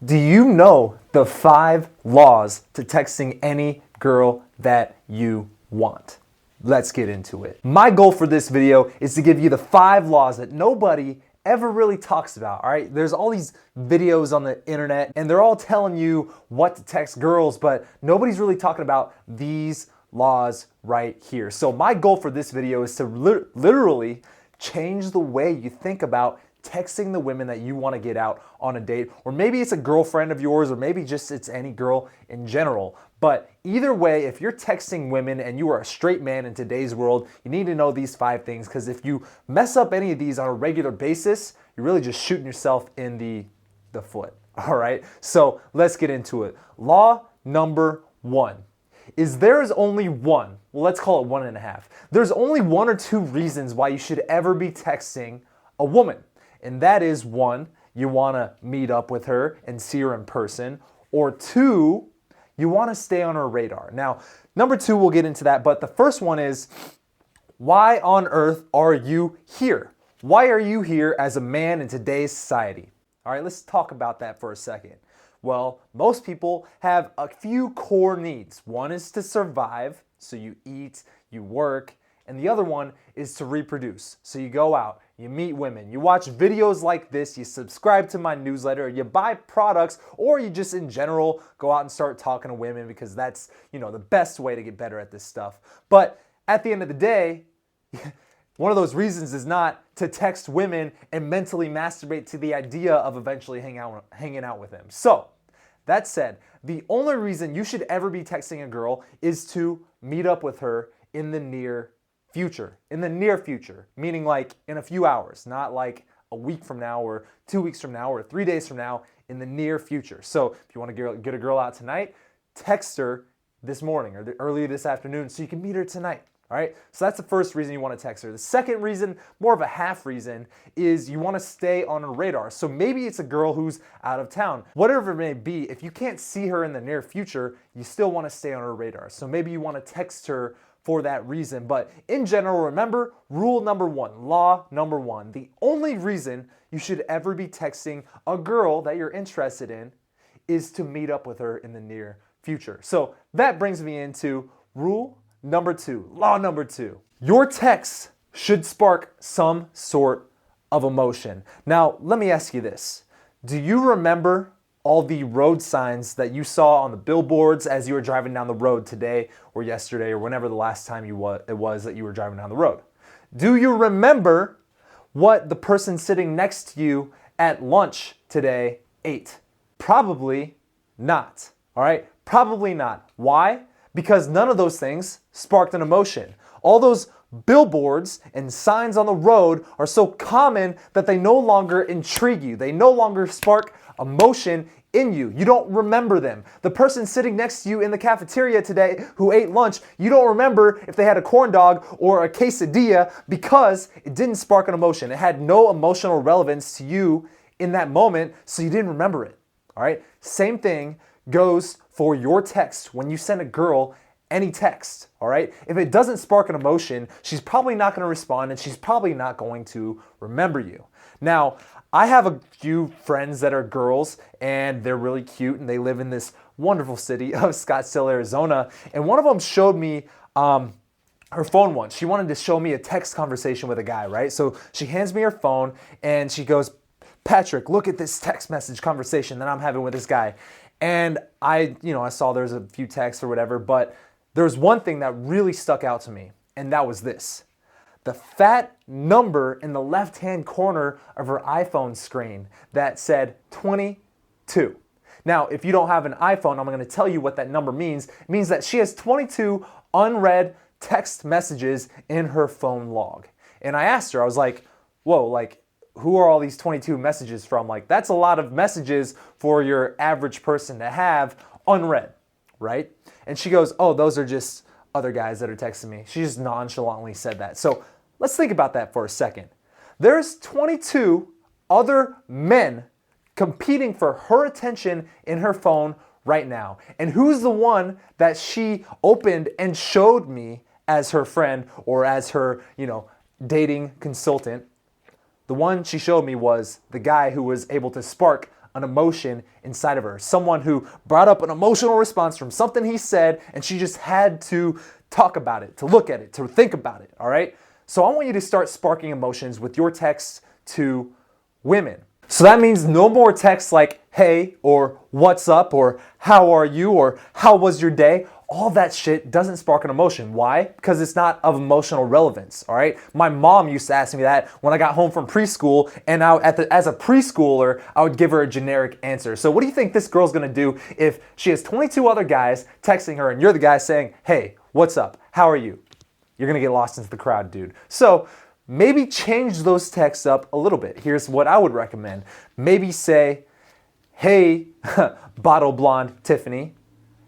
Do you know the 5 laws to texting any girl that you want? Let's get into it. My goal for this video is to give you the 5 laws that nobody ever really talks about, all right? There's all these videos on the internet and they're all telling you what to text girls, but nobody's really talking about these laws right here. So my goal for this video is to literally change the way you think about texting the women that you want to get out on a date, or maybe it's a girlfriend of yours, or maybe just it's any girl in general. But either way, if you're texting women and you are a straight man in today's world, you need to know these 5 things, because if you mess up any of these on a regular basis, you're really just shooting yourself in the foot. All right, so let's get into it. Law number 1 is there is only one, well, let's call it 1.5. There's only 1 or 2 reasons why you should ever be texting a woman. And that is 1, you want to meet up with her and see her in person, or 2, you want to stay on her radar. Now, number 2, we'll get into that, but the first one is, why on earth are you here? Why are you here as a man in today's society? All right, let's talk about that for a second. Well, most people have a few core needs. One is to survive, so you eat, you work, and the other one is to reproduce. So you go out, you meet women, you watch videos like this, you subscribe to my newsletter, you buy products, or you just in general go out and start talking to women, because that's, the best way to get better at this stuff. But at the end of the day, one of those reasons is not to text women and mentally masturbate to the idea of eventually hanging out with them. So that said, the only reason you should ever be texting a girl is to meet up with her in the near future. In the near future, meaning like in a few hours, not like a week from now or 2 weeks from now or 3 days from now, in the near future. So if you want to get a girl out tonight, text her this morning or early this afternoon so you can meet her tonight. All right, so that's the first reason you want to text her. The second reason, more of a half reason, is you want to stay on her radar. So maybe it's a girl who's out of town. Whatever it may be, if you can't see her in the near future, you still want to stay on her radar. So maybe you want to text her for that reason. But in general, remember rule number 1, law number 1. The only reason you should ever be texting a girl that you're interested in is to meet up with her in the near future. So that brings me into rule number 2, law number 2. Your texts should spark some sort of emotion. Now, let me ask you this. Do you remember all the road signs that you saw on the billboards as you were driving down the road today or yesterday or whenever the last time it was that you were driving down the road? Do you remember what the person sitting next to you at lunch today ate? Probably not, all right? Probably not. Why? Because none of those things sparked an emotion. All those billboards and signs on the road are so common that they no longer intrigue you. They no longer spark emotion in you. You don't remember them. The person sitting next to you in the cafeteria today who ate lunch, you don't remember if they had a corn dog or a quesadilla, because it didn't spark an emotion. It had no emotional relevance to you in that moment, so you didn't remember it. All right? Same thing goes for your text when you send a girl any text, all right? If it doesn't spark an emotion, she's probably not going to respond, and she's probably not going to remember you. Now, I have a few friends that are girls, and they're really cute, and they live in this wonderful city of Scottsdale, Arizona, and one of them showed me her phone once. She wanted to show me a text conversation with a guy, right? So she hands me her phone, and she goes, "Patrick, look at this text message conversation that I'm having with this guy." And I saw there's a few texts or whatever, but there's one thing that really stuck out to me, and that was this. The fat number in the left-hand corner of her iPhone screen that said 22. Now, if you don't have an iPhone, I'm going to tell you what that number means. It means that she has 22 unread text messages in her phone log. And I asked her, I was like, whoa, like, who are all these 22 messages from? Like, that's a lot of messages for your average person to have unread, right? And she goes, oh, those are just other guys that are texting me. She just nonchalantly said that. So let's think about that for a second. There's 22 other men competing for her attention in her phone right now. And who's the one that she opened and showed me as her friend or as her, dating consultant? The one she showed me was the guy who was able to spark an emotion inside of her. Someone who brought up an emotional response from something he said, and she just had to talk about it, to look at it, to think about it, all right? So I want you to start sparking emotions with your texts to women. So that means no more texts like, hey, or what's up, or how are you, or how was your day? All that shit doesn't spark an emotion. Why? Because it's not of emotional relevance, all right? My mom used to ask me that when I got home from preschool, and as a preschooler, I would give her a generic answer. So what do you think this girl's gonna do if she has 22 other guys texting her and you're the guy saying, hey, what's up, how are you? You're gonna get lost into the crowd, dude. So maybe change those texts up a little bit. Here's what I would recommend. Maybe say, hey, bottle blonde Tiffany,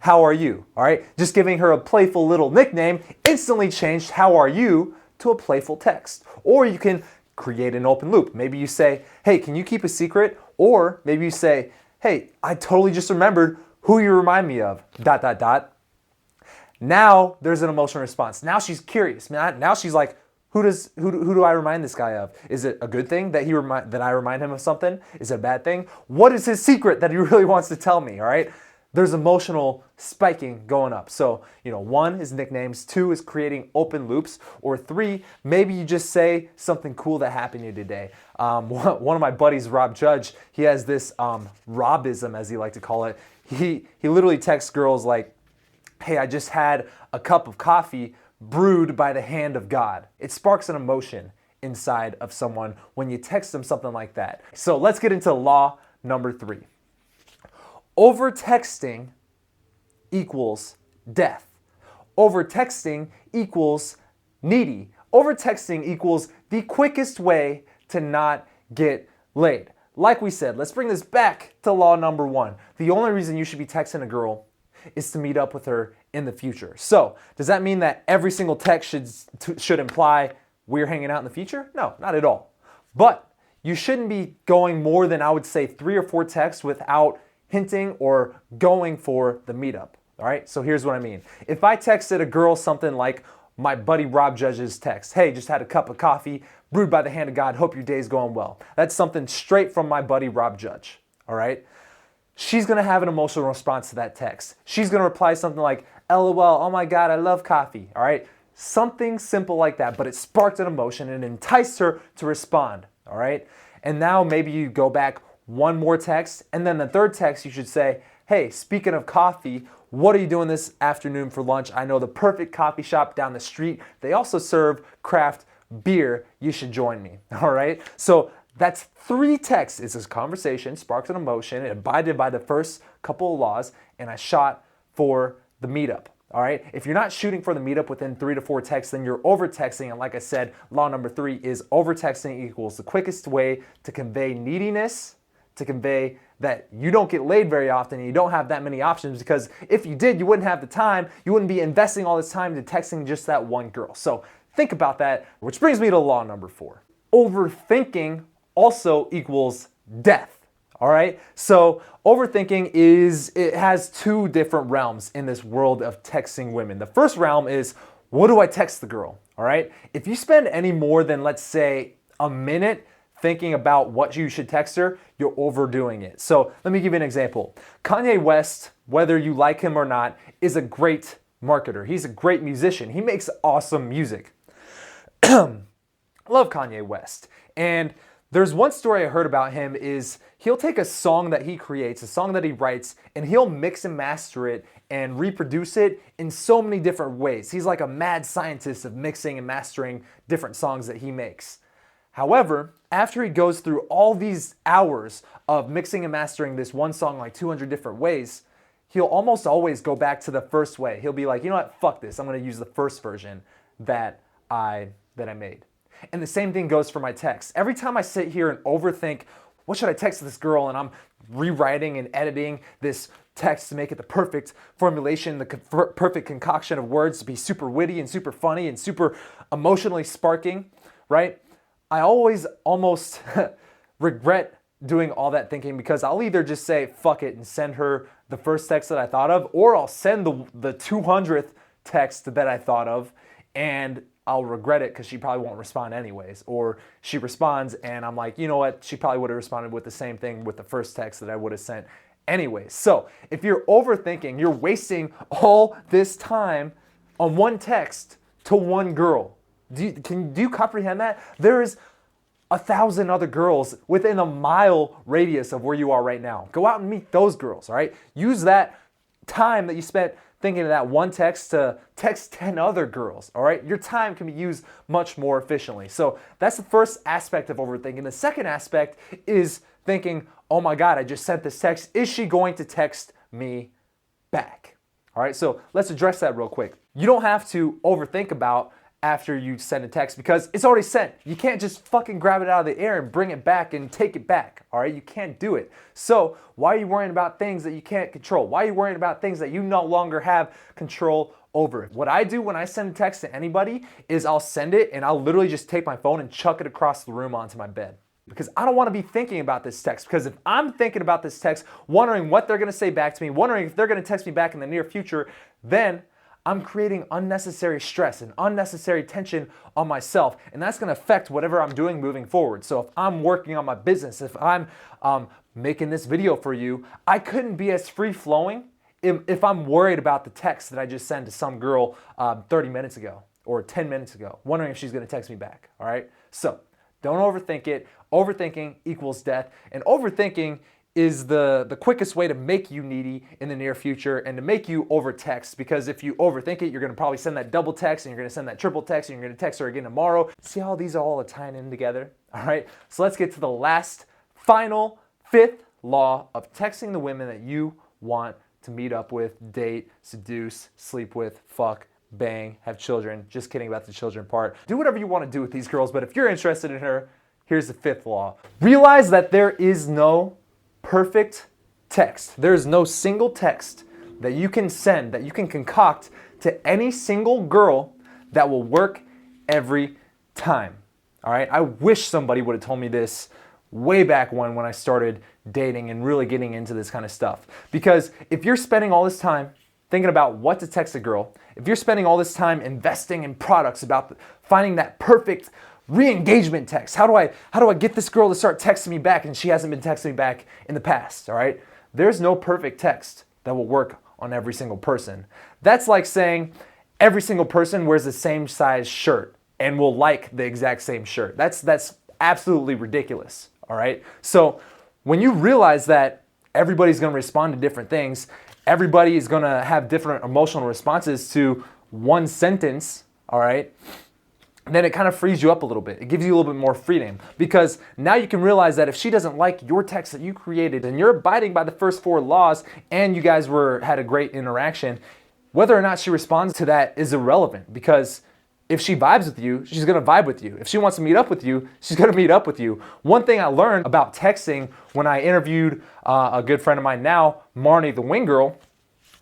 how are you? All right, just giving her a playful little nickname instantly changed how are you to a playful text. Or you can create an open loop. Maybe you say, hey, can you keep a secret? Or maybe you say, hey, I totally just remembered who you remind me of, ... Now there's an emotional response. Now she's curious. Now she's like, who do I remind this guy of? Is it a good thing that I remind him of something? Is it a bad thing? What is his secret that he really wants to tell me? All right. There's emotional spiking going up. So, 1 is nicknames, 2 is creating open loops, or 3, maybe you just say something cool that happened to you today. One of my buddies, Rob Judge, he has this Robism, as he liked to call it. He literally texts girls like, hey, I just had a cup of coffee brewed by the hand of God. It sparks an emotion inside of someone when you text them something like that. So let's get into law number 3. Over-texting equals death. Over-texting equals needy. Over-texting equals the quickest way to not get laid. Like we said, let's bring this back to law number 1. The only reason you should be texting a girl is to meet up with her in the future. So, does that mean that every single text should imply we're hanging out in the future? No, not at all. But you shouldn't be going more than, I would say, 3 or 4 texts without hinting or going for the meetup. All right, so here's what I mean. If I texted a girl something like my buddy Rob Judge's text, hey, just had a cup of coffee, brewed by the hand of God, hope your day's going well. That's something straight from my buddy Rob Judge, all right? She's gonna have an emotional response to that text. She's gonna reply something like, LOL, oh my God, I love coffee, all right? Something simple like that, but it sparked an emotion and enticed her to respond, all right? And now maybe you go back 1 more text, and then the 3rd text you should say, hey, speaking of coffee, what are you doing this afternoon for lunch? I know the perfect coffee shop down the street. They also serve craft beer. You should join me, all right? So that's 3 texts. It's this conversation, sparks an emotion, it abided by the first couple of laws, and I shot for the meetup, all right? If you're not shooting for the meetup within 3 to 4 texts, then you're over-texting, and like I said, law number 3 is over-texting equals the quickest way to convey neediness, to convey that you don't get laid very often and you don't have that many options, because if you did, you wouldn't have the time, you wouldn't be investing all this time into texting just that one girl. So think about that, which brings me to law number 4. Overthinking also equals death, all right? So overthinking it has 2 different realms in this world of texting women. The first realm is, what do I text the girl, all right? If you spend any more than, let's say, a minute thinking about what you should text her, you're overdoing it. So let me give you an example. Kanye West, whether you like him or not, is a great marketer. He's a great musician. He makes awesome music. Love Kanye West. And there's one story I heard about him is he'll take a song that he creates, a song that he writes, and he'll mix and master it and reproduce it in so many different ways. He's like a mad scientist of mixing and mastering different songs that he makes. However, after he goes through all these hours of mixing and mastering this one song like 200 different ways, he'll almost always go back to the first way. He'll be like, you know what, fuck this. I'm gonna use the first version that I made. And the same thing goes for my text. Every time I sit here and overthink, what should I text this girl? And I'm rewriting and editing this text to make it the perfect formulation, the perfect concoction of words to be super witty and super funny and super emotionally sparking, right? I always almost regret doing all that thinking, because I'll either just say fuck it and send her the first text that I thought of, or I'll send the 200th text that I thought of, and I'll regret it because she probably won't respond anyways. Or she responds and I'm like, you know what? She probably would have responded with the same thing with the first text that I would have sent anyways. So if you're overthinking, you're wasting all this time on one text to one girl. Do you comprehend that? There is 1,000 other girls within a mile radius of where you are right now. Go out and meet those girls, all right? Use that time that you spent thinking of that one text to text 10 other girls, all right? Your time can be used much more efficiently. So that's the first aspect of overthinking. The second aspect is thinking, oh my God, I just sent this text. Is she going to text me back? All right, so let's address that real quick. You don't have to overthink about after you send a text because it's already sent. You can't just fucking grab it out of the air and bring it back and take it back, all right? You can't do it. So why are you worrying about things that you can't control? Why are you worrying about things that you no longer have control over? What I do when I send a text to anybody is I'll send it and I'll literally just take my phone and chuck it across the room onto my bed. Because I don't want to be thinking about this text. Because if I'm thinking about this text, wondering what they're going to say back to me, wondering if they're going to text me back in the near future, then I'm creating unnecessary stress and unnecessary tension on myself, and that's going to affect whatever I'm doing moving forward. So if I'm working on my business, if I'm making this video for you, I couldn't be as free-flowing if I'm worried about the text that I just sent to some girl 30 minutes ago or 10 minutes ago, wondering if she's going to text me back, all right? So don't overthink it. Overthinking equals death, and overthinking is the quickest way to make you needy in the near future and to make you over text, because if you overthink it, you're going to probably send that double text and you're going to send that triple text and you're going to text her again tomorrow. See how these are all tying in together? All right, so let's get to the last, final, fifth law of texting the women that you want to meet up with, date, seduce, sleep with, fuck, bang, have children. Just kidding about the children part. Do whatever you want to do with these girls, but if you're interested in her, here's the fifth law. Realize that there is no perfect text. There is no single text that you can send, that you can concoct to any single girl that will work every time. All right? I wish somebody would have told me this way back when I started dating and really getting into this kind of stuff. Because if you're spending all this time thinking about what to text a girl, if you're spending all this time investing in products about finding that perfect re-engagement text. How do I get this girl to start texting me back and she hasn't been texting me back in the past, all right? There's no perfect text that will work on every single person. That's like saying every single person wears the same size shirt and will like the exact same shirt. That's absolutely ridiculous, all right? So when you realize that everybody's going to respond to different things, everybody is going to have different emotional responses to one sentence, all right? Then it kind of frees you up a little bit. It gives you a little bit more freedom, because now you can realize that if she doesn't like your text that you created and you're abiding by the first 4 laws and you guys had a great interaction, whether or not she responds to that is irrelevant, because if she vibes with you, she's going to vibe with you. If she wants to meet up with you, she's going to meet up with you. One thing I learned about texting when I interviewed a good friend of mine now, Marnie the Wing Girl,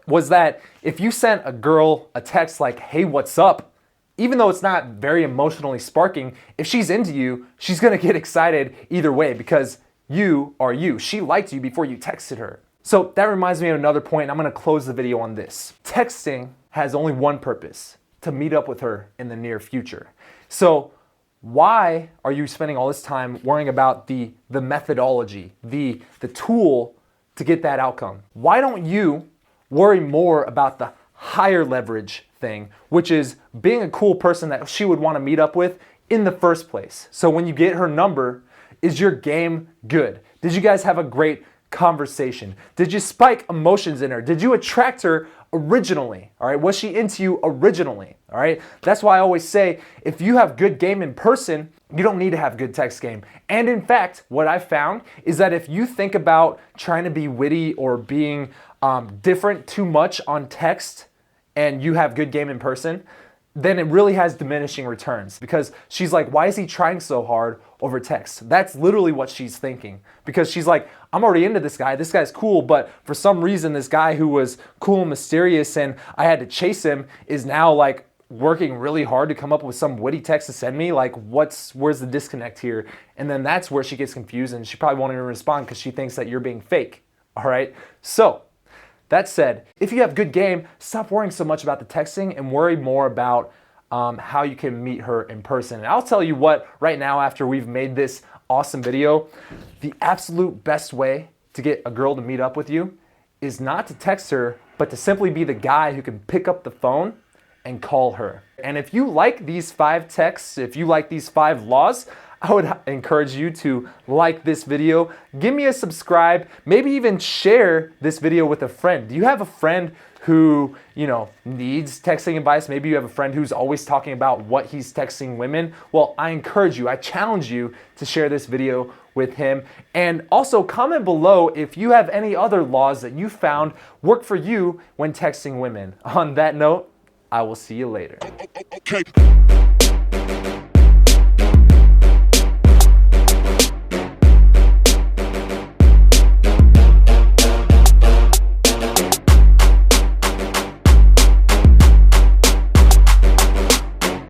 was that if you sent a girl a text like, hey, what's up? Even though it's not very emotionally sparking, if she's into you, she's gonna get excited either way, because you are you. She liked you before you texted her. So that reminds me of another point. I'm gonna close the video on this. Texting has only one purpose: to meet up with her in the near future. So why are you spending all this time worrying about the methodology, the tool to get that outcome? Why don't you worry more about the higher leverage thing, which is being a cool person that she would want to meet up with in the first place? So when you get her number, is your game good? Did you guys have a great conversation? Did you spike emotions in her? Did you attract her originally? All right, was she into you originally? All right, that's why I always say, if you have good game in person, you don't need to have good text game. And in fact, what I found is that if you think about trying to be witty or being different too much on text and you have good game in person, then it really has diminishing returns, because she's like, why is he trying so hard over text? That's literally what she's thinking, because she's like, I'm already into this guy. This guy's cool, but for some reason, this guy who was cool and mysterious and I had to chase him is now like working really hard to come up with some witty text to send me. Like, where's the disconnect here? And then that's where she gets confused and she probably won't even respond because she thinks that you're being fake. All right. So that said, if you have good game, stop worrying so much about the texting and worry more about how you can meet her in person. And I'll tell you what, right now, after we've made this awesome video, the absolute best way to get a girl to meet up with you is not to text her, but to simply be the guy who can pick up the phone and call her. And if you like these 5 texts, if you like these 5 laws, I would encourage you to like this video, give me a subscribe, maybe even share this video with a friend. Do you have a friend who, needs texting advice? Maybe you have a friend who's always talking about what he's texting women. Well, I encourage you, I challenge you to share this video with him. And also comment below if you have any other laws that you found work for you when texting women. On that note, I will see you later. Okay.